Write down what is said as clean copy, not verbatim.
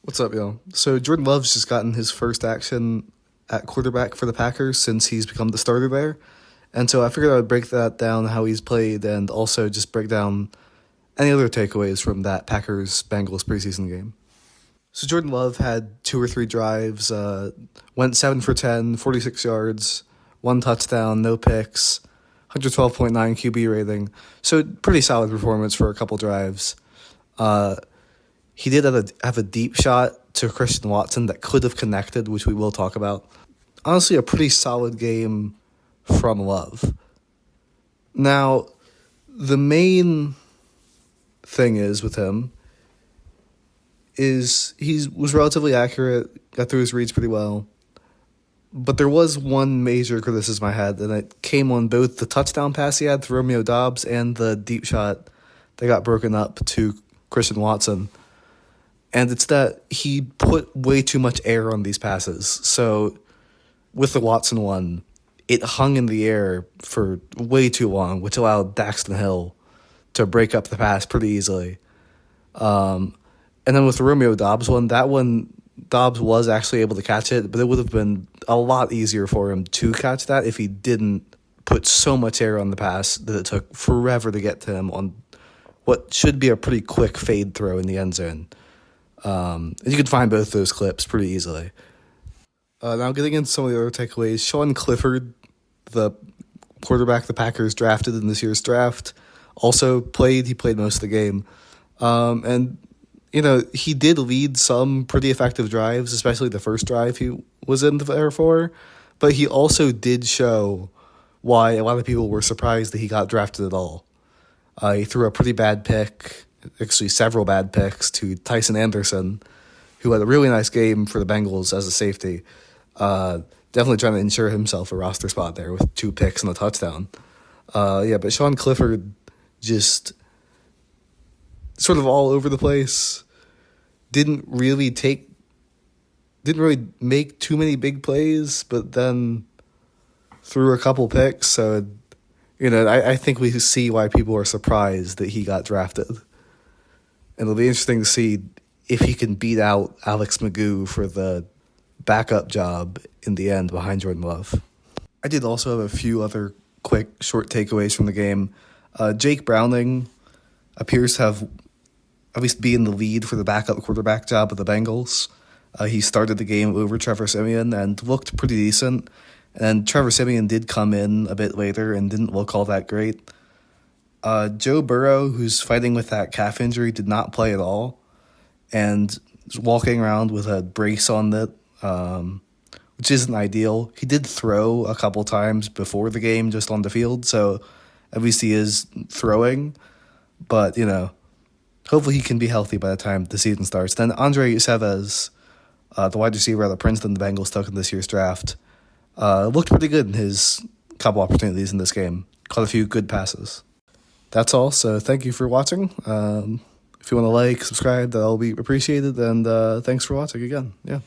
What's up, y'all? So Jordan Love's just gotten his first action at quarterback for the Packers since he's become the starter there. And so I figured I would break that down, how he's played, and also just break down any other takeaways from that Packers-Bengals preseason game. So Jordan Love had 2 or 3 drives, went 7 for 10, 46 yards, 1 touchdown, no picks, 112.9 QB rating. So pretty solid performance for a couple drives. He did have a deep shot to Christian Watson that could have connected, which we will talk about. Honestly, a pretty solid game from Love. Now, the main thing is with him is he was relatively accurate, got through his reads pretty well. But there was one major criticism I had, and it came on both the touchdown pass he had to Romeo Doubs and the deep shot that got broken up to Christian Watson. And it's that he put way too much air on these passes. So with the Watson one, it hung in the air for way too long, which allowed Daxton Hill to break up the pass pretty easily. And then with the Romeo Doubs one, Dobbs was actually able to catch it, but it would have been a lot easier for him to catch that if he didn't put so much air on the pass that it took forever to get to him on what should be a pretty quick fade throw in the end zone. You can find both those clips pretty easily. Now getting into some of the other takeaways, Sean Clifford, the quarterback the Packers drafted in this year's draft, also played. He played most of the game. And, he did lead some pretty effective drives, especially the first drive he was in there for. But he also did show why a lot of people were surprised that he got drafted at all. He threw a pretty bad pick, actually several bad picks, to Tycen Anderson, who had a really nice game for the Bengals as a safety. Definitely trying to ensure himself a roster spot there with 2 picks and a touchdown. But Sean Clifford just sort of all over the place. Didn't really make too many big plays, but then threw a couple picks. So, I think we see why people are surprised that he got drafted. And it'll be interesting to see if he can beat out Alex Magoo for the backup job in the end behind Jordan Love. I did also have a few other quick, short takeaways from the game. Jake Browning appears to have at least be in the lead for the backup quarterback job of the Bengals. He started the game over Trevor Siemian and looked pretty decent. And Trevor Siemian did come in a bit later and didn't look all that great. Joe Burrow, who's fighting with that calf injury, did not play at all. And is walking around with a brace on it, which isn't ideal. He did throw a couple times before the game just on the field, so at least he is throwing. But, hopefully he can be healthy by the time the season starts. Then Andre Chavez, the wide receiver out of Princeton the Bengals took in this year's draft, looked pretty good in his couple opportunities in this game. Caught a few good passes. That's all, so thank you for watching. If you want to like, subscribe, that'll be appreciated, and thanks for watching again. Yeah.